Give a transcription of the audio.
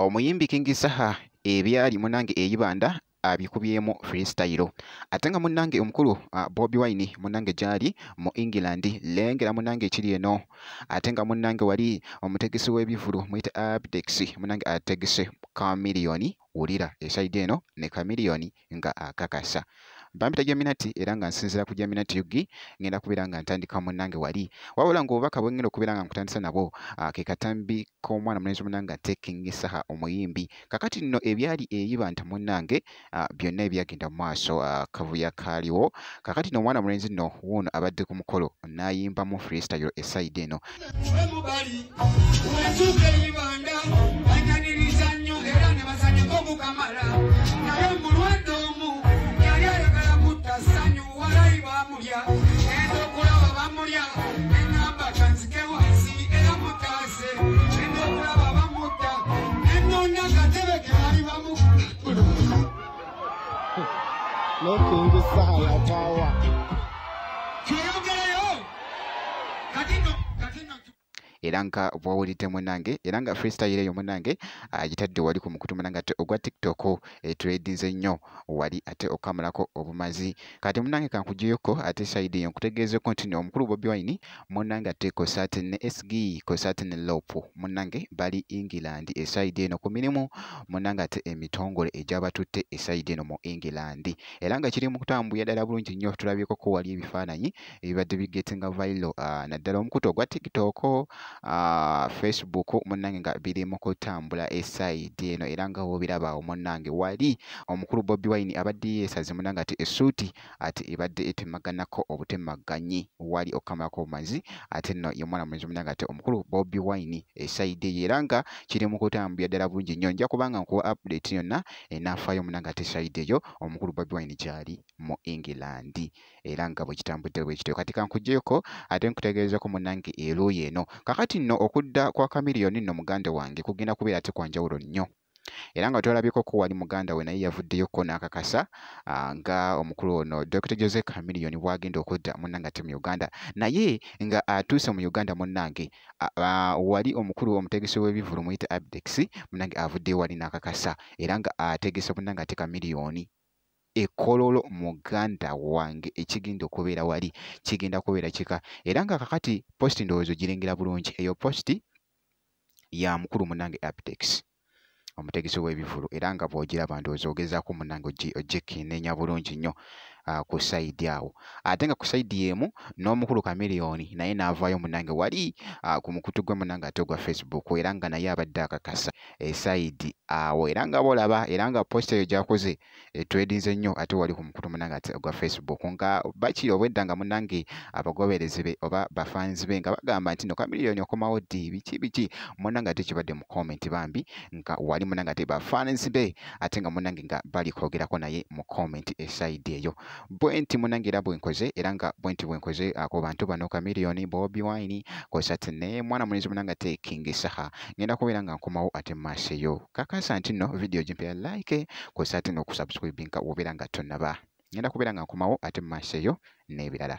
omuyimbi King Saha ebyali munange eyibanda abikubyemu freestyle ate nga munange omukulu Bobi Wine munange jali mu England lengera munange ekiri eno ate nga munange wali omutegesi w'ebivulu mwita Abdex munange ategese Chameleone ulira esaidi eno ne Chameleone nga akakasa bampita Geminati era nga nsinzira ku Geminati yugi ngenda kubeera nga ntandika munange wali wabula nga obubaka bwengenda okubeera nga nkutandisa nabo ke katambi k'omwana mulenzi munange ate King Saha omuyimbi kakati nno ebyali eyibanta munange byonna ebyagenda mu maaso kavuya kaaliwo kakati nno omwana mulenzi nno wuuno abadde ku mukolo n'ayimba mu freestyle esaidi eno no King Saha power. era nga bwawulidde munange era nga freestyle eyo munange agitadde wali ku mukutu munange ate ogwa TikTok tradinze nnyo wali ate okamulako obumazi kati munange kankujiyoko ate side eyo nkutegeeze continue omukulu Bobi Wine munange ate ko certain SG ko certain lopo munange bali England eside eno ku mirimu munange ate emitongole ejabatutte eside eno mu England era nga kiri mu kutambuya ddala bulungi nnyo tulabyeko ko wali ebifaananyi ebibadde bigetinga viral naddala omukutu ogwa TikTok Facebook munange nga biri mu kutambula esaidi eno era nga wobiraba munange wali omukulu Bobi Wine abadde yesaze munange ati esuuti ati ibadde etemaganako obutemaganyi wali okamako obumazi ate nno ye mwana mulenzi munange ati omukulu Bobi Wine esaidi era nga kiri mu kutambula ddala bulungi nnyo nja kubanga nkuwa update yonna enaafayo munange ati esaidi eyo omukulu Bobi Wine gyali mu England era nga bwe kitambudde bwe kityo kati kankujjeko ate nkutegeezako munange eruuyi eno kakati nno okudda kwa Chameleone nno muganda wange kugenda kubeera ate kwa njawulo nnyo era nga twalabyeko ko wali muganda we naye yavuddeyoko n'akakasa nga omukulu ono Dr. Jose Chameleone bwagenda okudda munange ate mu Uganda naye nga atuuse mu Uganda munange wali omukulu omutegesi w'ebivulu muyite Abdex munange avuddeyo wali n'akakasa era nga ategese munange ate Chameleone ekololo muganda wange ekigenda okubeera wali kigenda kubeera kika era nga kakati posti ndowoozo girengera bulungi eyo posti ya mukulu munange Abdex omutegesi w'ebivulu era nga bw'ogiraba ndowooza ogezaako munange ogikenneenya bulungi nnyo ku side awo ate nga ku side yemu n'omukulu Chameleone naye n'avaayo munange wali ku mukutu gwe munange ate ogwa Facebook era nga naye abadde akakasa eside awo era nga bolaba era nga post eyo gyakoze etwedinze nnyo ate wali ku mukutu munange ate ogwa Facebook nga bakiri obwedda nga munange abagoberezi be oba bafanzi be nga bagamba nti no Chameleone okomawo ddi biki munange ate kibadde mu comment bambi nga wali munange ate bafanzi be ate nga munange nga bali kwogerako naye mu comment eside eyo bwenti munange era bwenkoze era nga bwenti bwenkoze ku bantu bano Chameleone Bobi Wine kosate ne mwana mulenzi munange ate King Saha ngenda kubeera nga nkomawo ate maaso eyo kakasa nti nno video jimpya like kosate n'okusubscribe nga wobeera nga tonnaba ngenda kubeera nga nkomawo ate maaso eyo n'ebirala